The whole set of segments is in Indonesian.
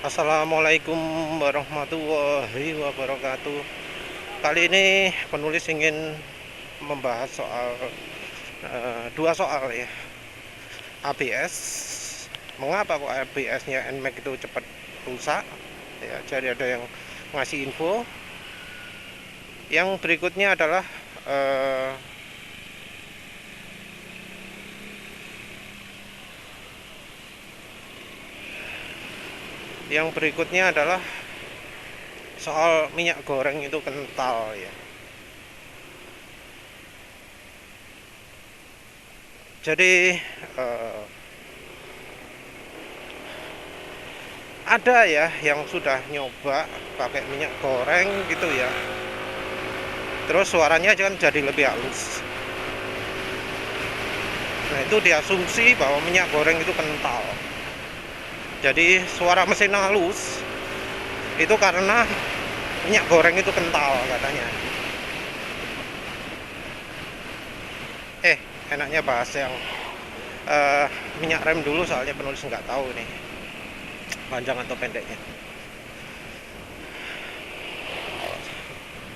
Assalamualaikum warahmatullahi wabarakatuh. Kali ini penulis ingin membahas soal dua soal ya. ABS. Mengapa kok ABS-nya NMAX itu cepat rusak? Ya, jadi ada yang ngasih info. Yang berikutnya adalah eh, soal minyak goreng itu kental ya. Jadi ada ya yang sudah nyoba pakai minyak goreng gitu ya. Terus suaranya kan jadi lebih halus. Nah, itu diasumsi bahwa minyak goreng itu kental. Jadi suara mesin halus itu karena minyak goreng itu kental katanya. Enaknya bahas yang minyak rem dulu, soalnya penulis nggak tahu nih panjang atau pendeknya.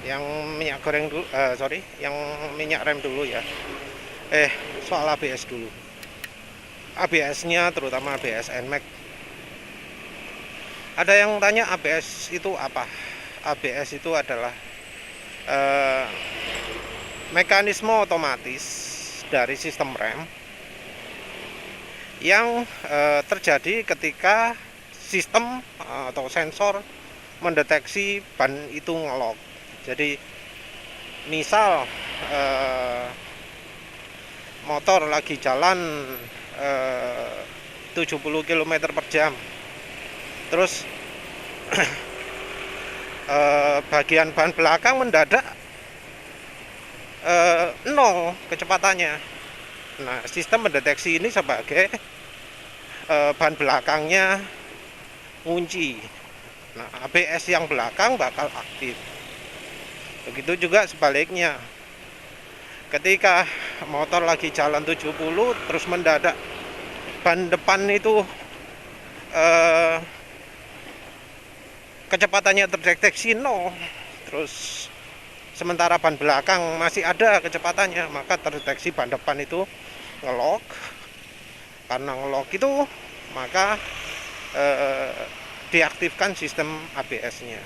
Yang minyak goreng dulu, yang minyak rem dulu ya. Soal ABS dulu. ABS-nya terutama ABS NMAX. Ada yang tanya ABS itu apa? ABS itu adalah mekanisme otomatis dari sistem rem yang terjadi ketika sistem atau sensor mendeteksi ban itu ngelok. Jadi misal motor lagi jalan 70 km per jam, terus bagian ban belakang mendadak nol kecepatannya. Nah, sistem mendeteksi ini sebagai ban belakangnya ngunci. Nah, ABS yang belakang bakal aktif. Begitu juga sebaliknya. Ketika motor lagi jalan 70 terus mendadak ban depan itu kecepatannya terdeteksi nol, terus sementara ban belakang masih ada kecepatannya, maka terdeteksi ban depan itu ngelok. Karena ngelok itu maka diaktifkan sistem ABS-nya.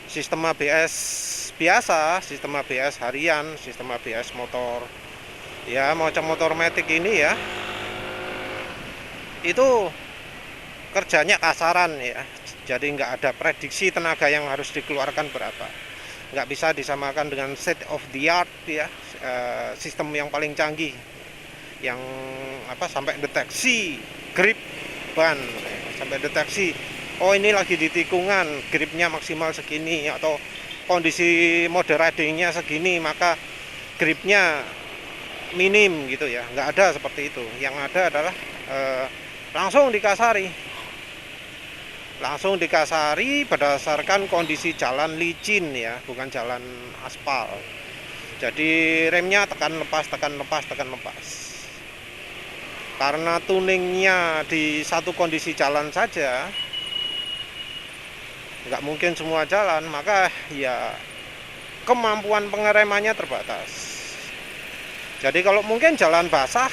Sistem ABS biasa, sistem ABS harian, sistem ABS motor ya, macam motor matic ini ya, itu kerjanya kasaran ya. Jadi nggak ada prediksi tenaga yang harus dikeluarkan berapa. Nggak bisa disamakan dengan state of the art ya, sistem yang paling canggih yang sampai deteksi grip ban, sampai deteksi ini lagi di tikungan, gripnya maksimal segini, atau kondisi mode ridingnya segini, maka gripnya minim gitu ya. Nggak ada seperti itu. Yang ada adalah langsung dikasari berdasarkan kondisi jalan licin ya, bukan jalan aspal. Jadi remnya tekan lepas. Karena tuningnya di satu kondisi jalan saja, nggak mungkin semua jalan, maka ya kemampuan pengeremannya terbatas. Jadi kalau mungkin jalan basah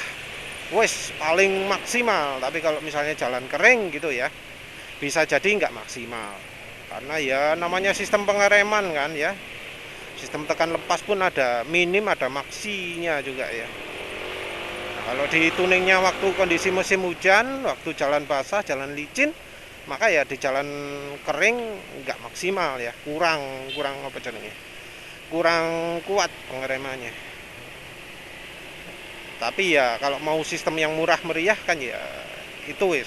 paling maksimal, tapi kalau misalnya jalan kering gitu ya, bisa jadi nggak maksimal. Karena ya namanya sistem pengereman kan ya, sistem tekan lepas pun ada minim, ada maksinya juga ya. Nah, kalau di tuningnya waktu kondisi musim hujan, waktu jalan basah, jalan licin, maka ya di jalan kering nggak maksimal ya, kurang kuat pengeremannya. Tapi ya kalau mau sistem yang murah meriah kan ya itu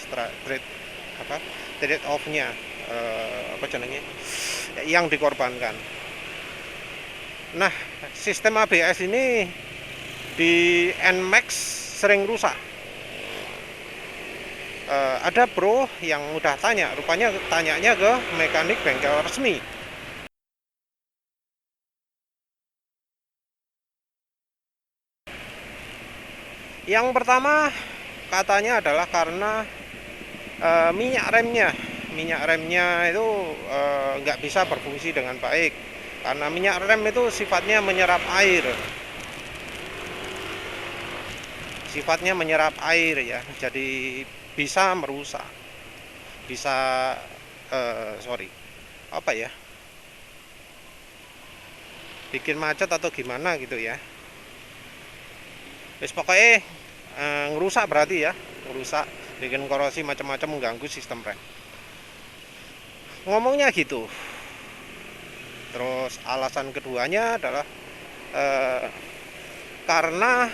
trade off-nya yang dikorbankan. Nah, sistem ABS ini di NMAX sering rusak. Ada bro yang udah tanya, rupanya tanyanya ke mekanik bengkel resmi. Yang pertama katanya adalah karena minyak minyak remnya itu nggak bisa berfungsi dengan baik, karena minyak rem itu sifatnya menyerap air. Ya, jadi bisa merusak, bisa apa ya, bikin macet atau gimana gitu ya. Wis pokoknya ngerusak berarti ya, ngerusak, bikin korosi macam-macam, mengganggu sistem rem. Ngomongnya gitu. Terus alasan keduanya adalah karena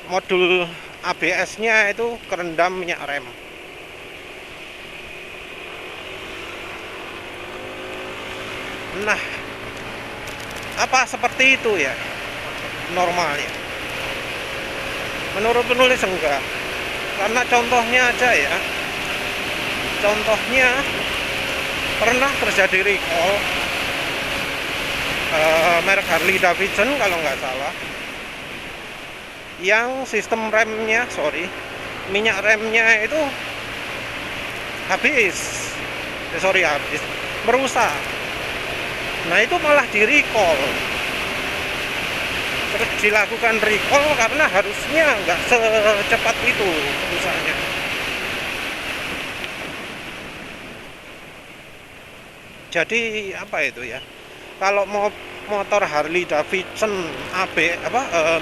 modul ABS-nya itu kerendam minyak rem. Nah, apa seperti itu ya normalnya? Menurut penulis enggak. Karena contohnya aja ya. Contohnya pernah terjadi recall merek Harley Davidson kalau nggak salah, yang sistem remnya, minyak remnya itu habis, merusak. Nah itu malah di recall, terus dilakukan recall karena harusnya nggak secepat itu rusaknya. Jadi apa itu ya? Kalau mau motor Harley Davidson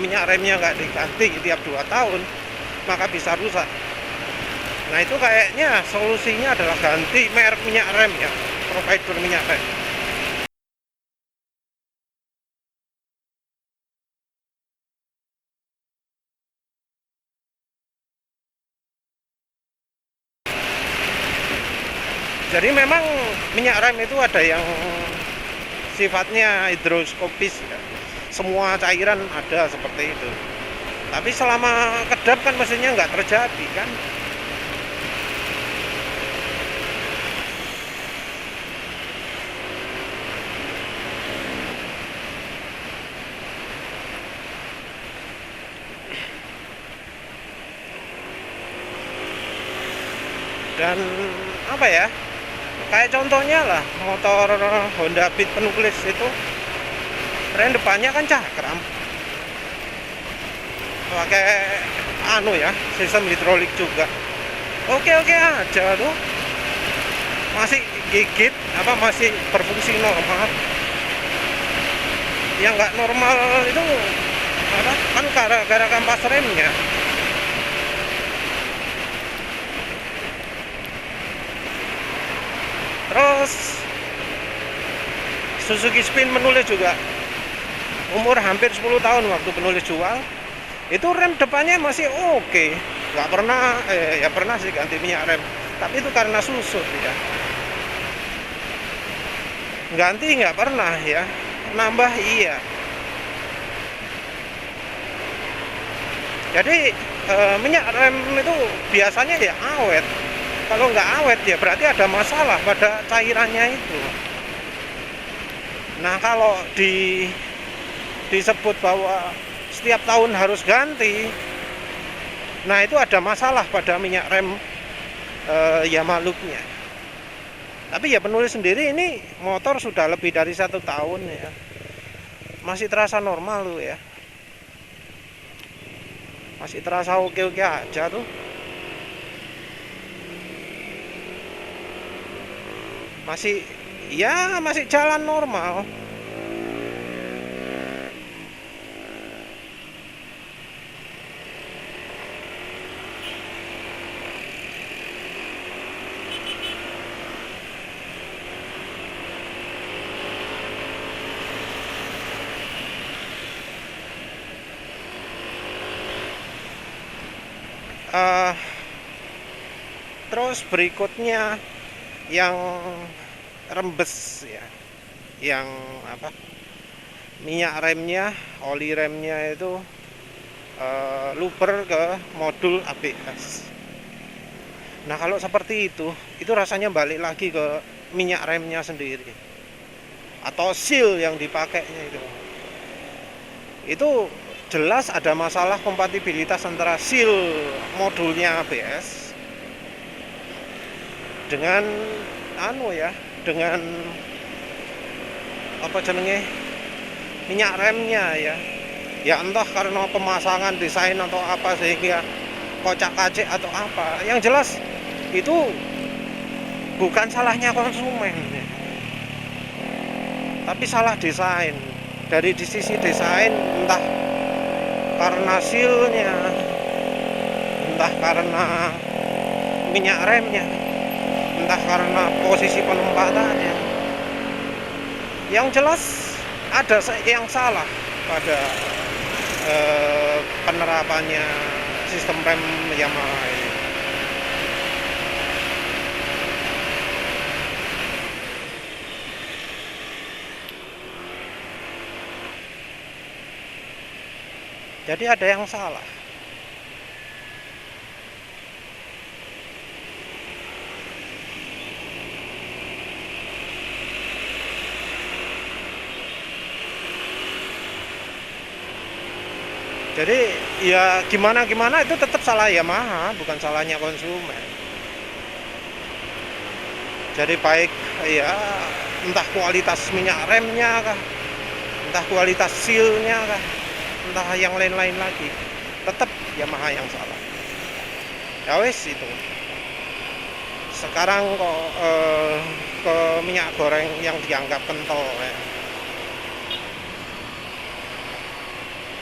minyak remnya nggak diganti tiap 2 tahun, maka bisa rusak. Nah itu kayaknya solusinya adalah ganti merek minyak rem ya, provider minyak rem. Jadi memang minyak rem itu ada yang sifatnya hidroskopis ya. Semua cairan ada seperti itu. Tapi selama kedap kan mesinnya nggak terjadi kan. Dan apa ya, kayak contohnya lah motor Honda Beat penulis itu, rem depannya kan cakram, pakai sistem hidrolik juga. Oke aja tuh, masih gigit masih berfungsi normal. Yang nggak normal itu kan gara-gara kampas remnya. Terus Suzuki Spin menulis juga, umur hampir 10 tahun waktu penulis jual, itu rem depannya masih oke. Nggak pernah, ya pernah sih ganti minyak rem, tapi itu karena susut ya. Ganti nggak pernah ya, nambah iya. Jadi minyak rem itu biasanya ya awet. Kalau nggak awet ya berarti ada masalah pada cairannya itu. Nah kalau disebut bahwa setiap tahun harus ganti, nah itu ada masalah pada minyak rem Yamaluknya. Tapi ya penulis sendiri ini motor sudah lebih dari 1 tahun ya, masih terasa normal tuh ya, masih terasa oke aja tuh. Masih jalan normal. Terus berikutnya yang rembes ya, yang minyak remnya, oli remnya itu luber ke modul ABS. Nah kalau seperti itu rasanya balik lagi ke minyak remnya sendiri atau seal yang dipakainya itu jelas ada masalah kompatibilitas antara seal modulnya ABS dengan dengan apa jenenge, minyak remnya ya. Ya entah karena pemasangan desain atau apa sehingga kocak-kacik atau apa. Yang jelas itu bukan salahnya konsumen, tapi salah desain. Dari di sisi desain, entah karena sealnya, entah karena minyak remnya, entah karena posisi penempatannya. Yang jelas ada yang salah pada penerapannya sistem rem Yamaha ini. Jadi ada yang salah. Jadi ya gimana itu tetap salah Yamaha, bukan salahnya konsumen. Jadi baik ya entah kualitas minyak remnya kah, entah kualitas sealnya kah, entah yang lain-lain lagi, tetap Yamaha yang salah. Ya wes itu. Sekarang kok ke minyak goreng yang dianggap kental ya.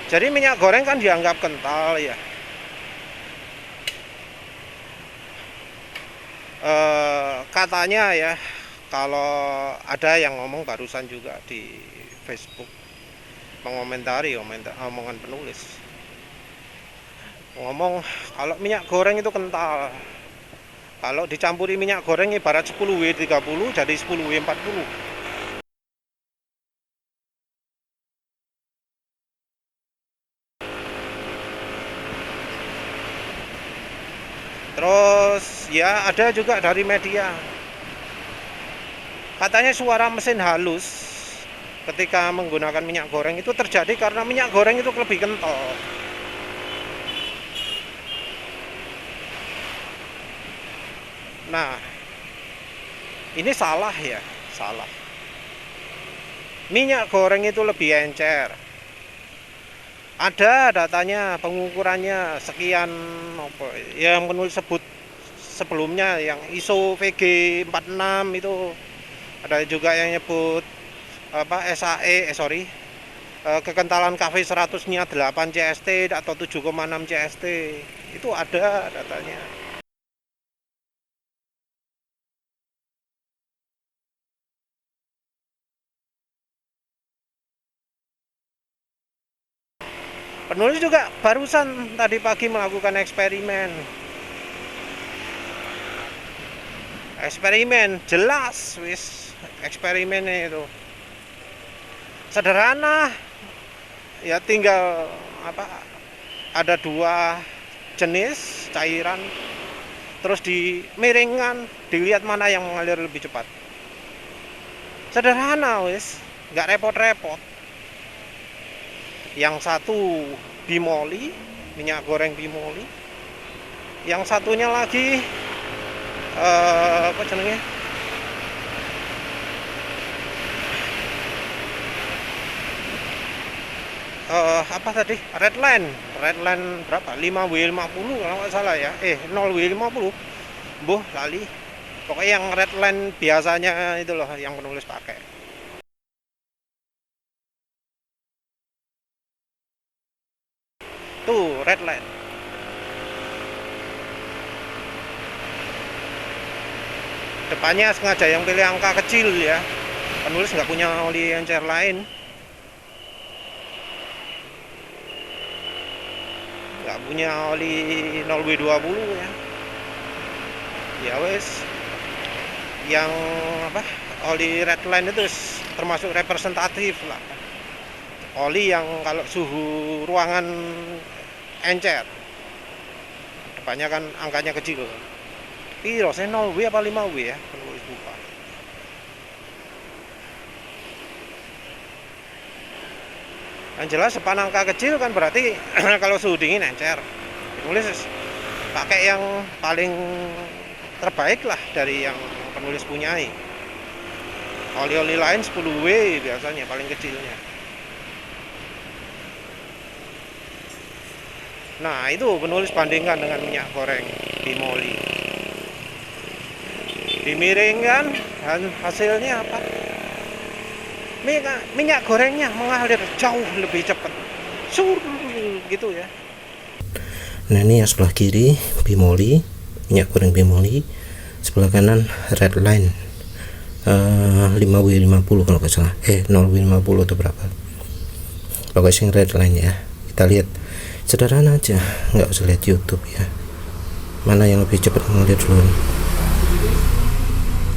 Jadi minyak goreng kan dianggap kental ya. Katanya ya, kalau ada yang ngomong barusan juga di Facebook, mengomentari omongan penulis, ngomong kalau minyak goreng itu kental. Kalau dicampuri minyak goreng ibarat 10W30 jadi 10W40. Terus ya ada juga dari media, katanya suara mesin halus ketika menggunakan minyak goreng itu terjadi karena minyak goreng itu lebih kental. Nah, ini salah ya, salah. Minyak goreng itu lebih encer. Ada datanya, pengukurannya sekian apa yang penulis sebut sebelumnya, yang ISO VG46 itu. Ada juga yang nyebut apa kekentalan KV 100-nya 8 CST atau 7,6 CST. Itu ada datanya. Penulis juga barusan tadi pagi melakukan eksperimen jelas wis eksperimennya itu sederhana ya, tinggal apa, ada dua jenis cairan terus dimiringkan, dilihat mana yang mengalir lebih cepat. Sederhana wis, nggak repot-repot. Yang satu bimoli, minyak goreng bimoli. Yang satunya lagi apa jenenge? Apa tadi? Redline berapa? 5W50 kalau nggak salah ya. 0W50. Mbuh lali. Pokoknya yang redline biasanya itu loh yang penulis pakai. Tuh, redline. Depannya sengaja yang pilih angka kecil ya. Penulis nggak punya oli encer lain. Nggak punya oli 0W20 ya. Ya wes. Yang apa? Oli redline itu termasuk representatif lah. Oli yang kalau suhu ruangan encer, depannya kan angkanya kecil. Piro saya 0W apa 5W ya, penulis lupa. Yang jelas depan angka kecil kan berarti kalau suhu dingin encer. Penulis pakai yang paling terbaik lah dari yang penulis punyai. Oli-oli lain 10W biasanya paling kecilnya. Nah itu penulis bandingkan dengan minyak goreng bimoli, dimiringkan, dan hasilnya apa? Minyak gorengnya mengalir jauh lebih cepat, sur gitu ya. Nah ini yang sebelah kiri bimoli, minyak goreng bimoli, sebelah kanan red line 5W50 kalau nggak salah, 0W50 atau berapa, pokoknya red line ya. Kita lihat sederhana aja, nggak usah lihat YouTube ya. Mana yang lebih cepat mengalir duluan?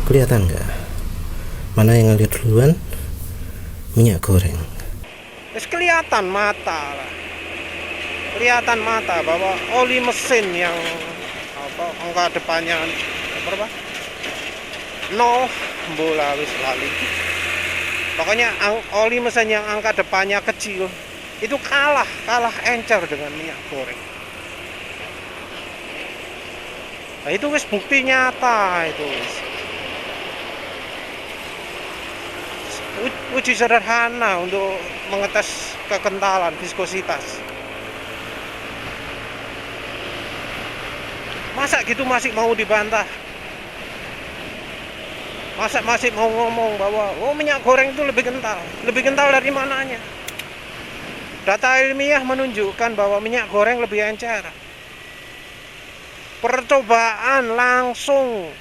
Kelihatan nggak? Mana yang ngalir duluan? Minyak goreng. Terus kelihatan mata lah. Kelihatan mata bahwa oli mesin yang angka depannya berapa? 0 bola wis lali. Pokoknya oli mesin yang angka depannya kecil itu kalah encer dengan minyak goreng. Nah, itu wis bukti nyata itu wis. Uji sederhana untuk mengetes kekentalan, viskositas. Masa gitu masih mau dibantah? Masa masih mau ngomong bahwa minyak goreng itu lebih kental? Lebih kental dari mananya? Data ilmiah menunjukkan bahwa minyak goreng lebih encer. Percobaan langsung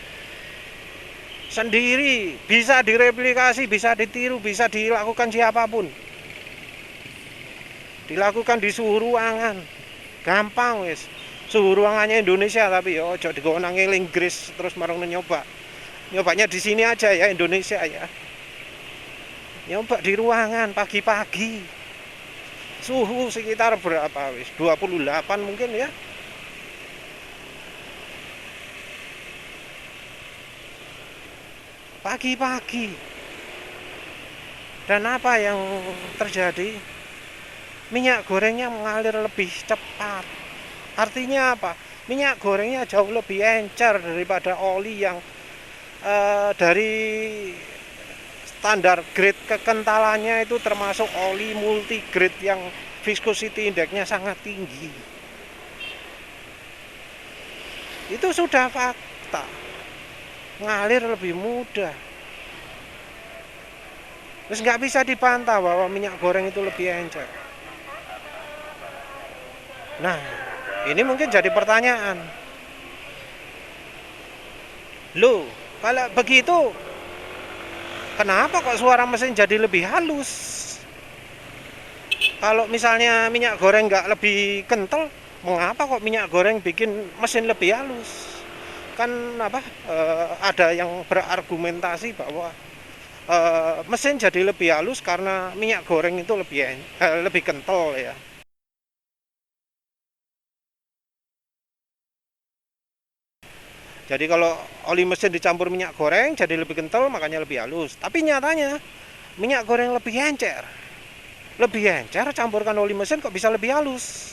sendiri, bisa direplikasi, bisa ditiru, bisa dilakukan siapapun. Dilakukan di suhu ruangan. Gampang wis. Suhu ruangannya Indonesia tapi yo ojo digowo nang Inggris terus marang nyoba. Nyobanya di sini aja ya, Indonesia ya. Nyoba di ruangan pagi-pagi. Suhu sekitar berapa wis? 28 mungkin ya. Pagi-pagi. Dan apa yang terjadi? Minyak gorengnya mengalir lebih cepat. Artinya apa? Minyak gorengnya jauh lebih encer daripada oli yang dari standar grade kekentalannya itu termasuk oli multi grade yang viscosity indexnya sangat tinggi. Itu sudah fakta. Ngalir lebih mudah. Terus nggak bisa dibantah bahwa minyak goreng itu lebih encer. Nah, ini mungkin jadi pertanyaan. Loh, kalau begitu kenapa kok suara mesin jadi lebih halus? Kalau misalnya minyak goreng nggak lebih kental, mengapa kok minyak goreng bikin mesin lebih halus? Kan ada yang berargumentasi bahwa mesin jadi lebih halus karena minyak goreng itu lebih kental ya. Jadi kalau oli mesin dicampur minyak goreng jadi lebih kental, makanya lebih halus. Tapi nyatanya minyak goreng lebih encer. Lebih encer campurkan oli mesin kok bisa lebih halus.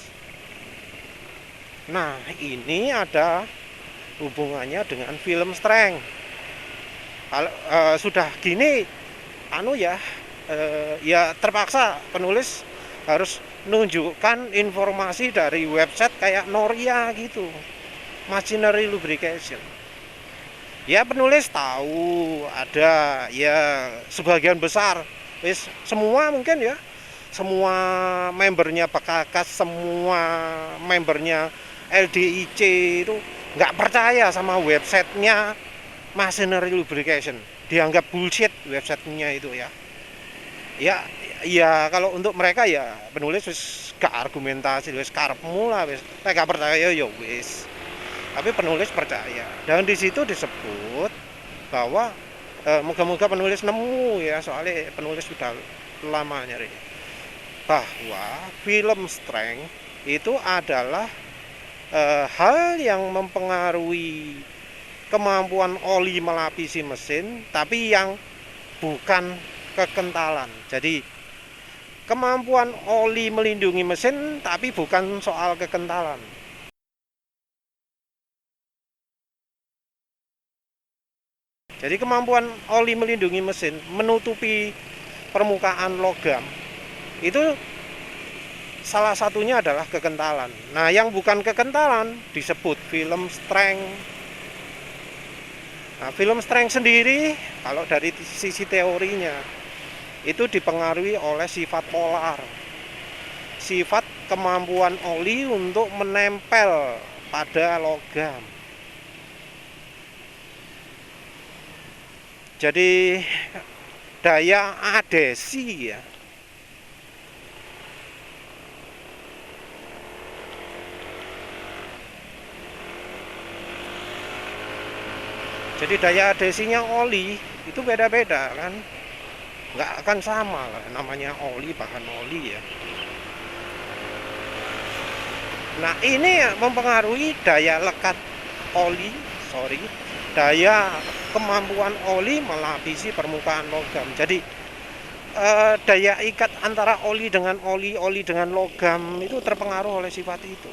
Nah, ini ada hubungannya dengan film strength. Kalau sudah gini ya terpaksa penulis harus menunjukkan informasi dari website kayak Noria gitu. Machinery lubrication. Ya penulis tahu ada ya sebagian besar semua mungkin ya, semua membernya Bekakas, semua membernya LDIC itu nggak percaya sama websitenya Machinery lubrication, dianggap bullshit websitenya itu ya. Ya kalau untuk mereka ya penulis wis gak argumentasi, wis karepmu lah wis, gak percaya ya wis. Tapi penulis percaya, dan di situ disebut bahwa moga-moga penulis nemu ya, soalnya penulis sudah lama nyari, bahwa film strength itu adalah hal yang mempengaruhi kemampuan oli melapisi mesin, tapi yang bukan kekentalan. Jadi kemampuan oli melindungi mesin, tapi bukan soal kekentalan. Jadi kemampuan oli melindungi mesin, menutupi permukaan logam, itu salah satunya adalah kekentalan. Nah, yang bukan kekentalan disebut film strength. Nah, film strength sendiri kalau dari sisi teorinya itu dipengaruhi oleh sifat polar. Sifat kemampuan oli untuk menempel pada logam. Jadi daya adhesi ya. Jadi daya adhesinya oli itu beda-beda kan. Nggak akan sama lah, namanya oli, bahan oli ya. Nah, ini mempengaruhi daya lekat oli, daya kemampuan oli melapisi permukaan logam. Jadi daya ikat antara oli dengan oli dengan logam itu terpengaruh oleh sifat itu.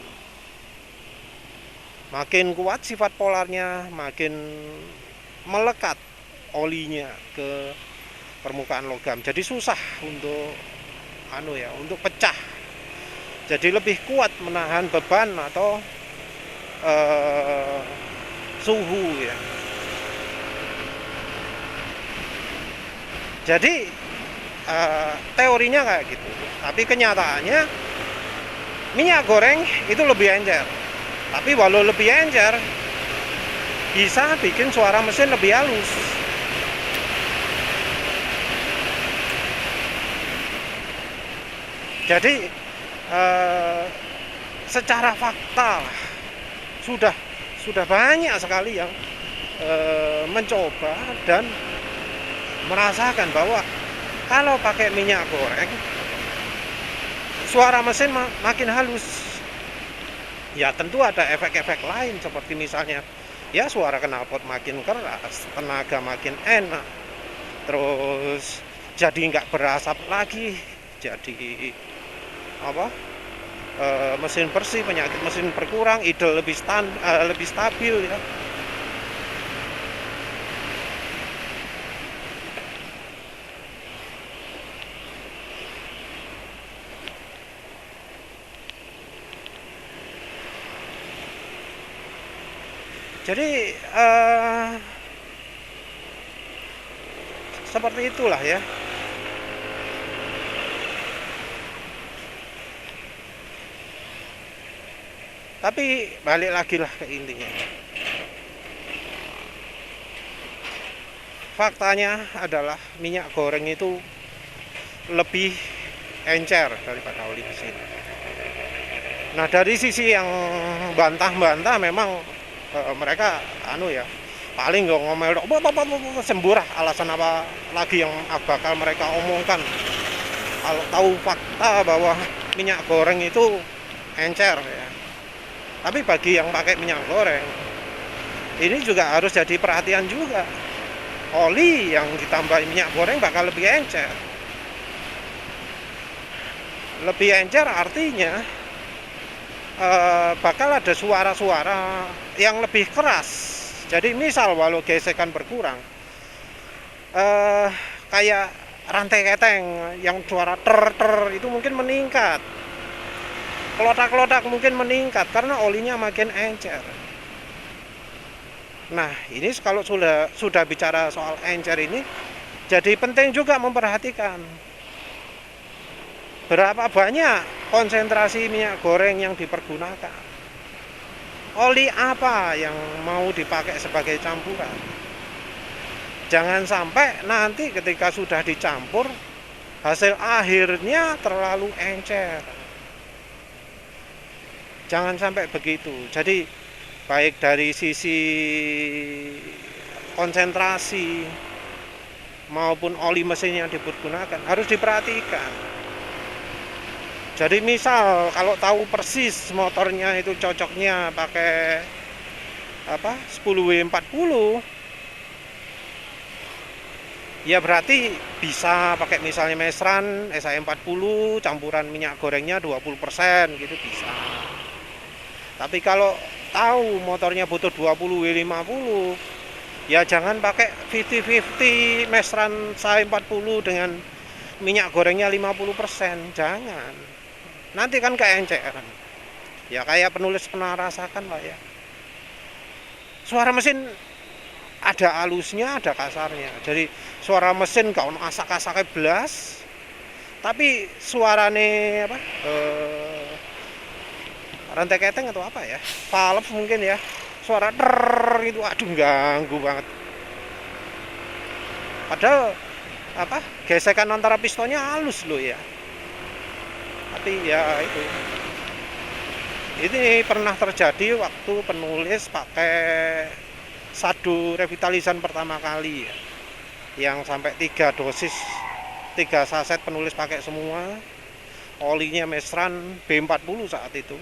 Makin kuat sifat polarnya, makin melekat olinya ke permukaan logam. Jadi susah untuk untuk pecah. Jadi lebih kuat menahan beban atau suhu ya. Jadi teorinya kayak gitu. Tapi kenyataannya minyak goreng itu lebih encer. Tapi walau lebih encer, bisa bikin suara mesin lebih halus. Jadi secara fakta sudah banyak sekali yang mencoba dan merasakan bahwa kalau pakai minyak goreng suara mesin makin halus. Ya tentu ada efek-efek lain seperti misalnya ya suara knalpot makin keras, tenaga makin enak, terus jadi nggak berasap lagi, jadi mesin bersih, penyakit mesin berkurang, idle lebih stabil ya. Jadi seperti itulah ya. Tapi balik lagi lah ke intinya. Faktanya adalah minyak goreng itu lebih encer daripada oli mesin. Nah, dari sisi yang bantah-bantah memang mereka paling nggak ngomel semburah, alasan apa lagi yang bakal mereka omongkan kalau tahu fakta bahwa minyak goreng itu encer ya. Tapi bagi yang pakai minyak goreng, ini juga harus jadi perhatian juga. Oli yang ditambah minyak goreng bakal lebih encer. Lebih encer artinya bakal ada suara-suara yang lebih keras. Jadi misal walau gesekan berkurang, kayak rantai keteng yang suara ter itu mungkin meningkat. Kelotak-kelotak mungkin meningkat karena olinya makin encer. Nah, ini kalau sudah bicara soal encer ini, jadi penting juga memperhatikan berapa banyak konsentrasi minyak goreng yang dipergunakan. Oli apa yang mau dipakai sebagai campuran. Jangan sampai nanti ketika sudah dicampur, hasil akhirnya terlalu encer. Jangan sampai begitu. Jadi baik dari sisi konsentrasi maupun oli mesin yang dipergunakan harus diperhatikan. Jadi misal kalau tahu persis motornya itu cocoknya pakai 10W40, ya berarti bisa pakai misalnya Mesran SAE40 campuran minyak gorengnya 20% gitu bisa. Tapi kalau tahu motornya butuh 20W50, Ya jangan pakai 50-50 mesran saya 40 dengan minyak gorengnya 50%, jangan. Nanti kan keenceran. Ya kayak penulis pernah rasakan lah ya. Suara mesin ada halusnya, ada kasarnya. Jadi suara mesin gak ono asak-asake blas. Tapi suarane apa? Rantai keteng atau apa ya? Valve mungkin ya. Suara itu aduh ganggu banget. Padahal apa? Gesekan antara pistonnya halus loh ya. Tapi ya itu. Ini pernah terjadi waktu penulis pakai sadu revitalizan pertama kali ya. Yang sampai 3 dosis, 3 saset penulis pakai semua. Olinya Mesran B40 saat itu.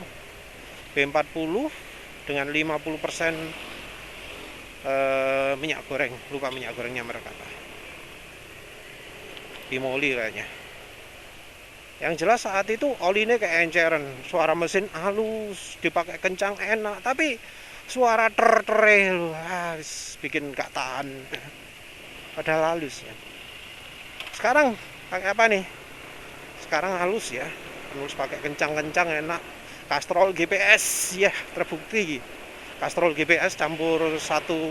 B40 dengan 50% minyak goreng, lupa minyak gorengnya mereka. Bimoli kayaknya. Yang jelas saat itu olinya keenceran, suara mesin halus, dipakai kencang enak, tapi suara ter-tere bikin gak tahan. Padahal halus ya. Sekarang pakai apa nih? Sekarang halus ya, halus pakai kencang-kencang enak. Castrol GPS ya terbukti. Castrol GPS campur 1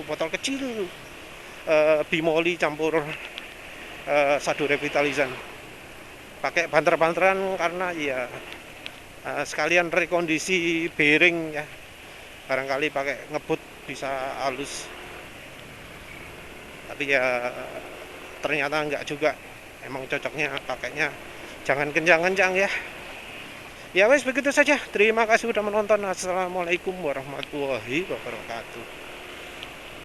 botol kecil Bimoli campur sadu revitalizan. Pakai banter-banteran karena ya sekalian rekondisi bearing ya. Barangkali pakai ngebut bisa halus. Tapi ya ternyata enggak juga. Emang cocoknya pakainya jangan kencang-kencang ya. Ya wes begitu saja. Terima kasih sudah menonton. Assalamualaikum warahmatullahi wabarakatuh.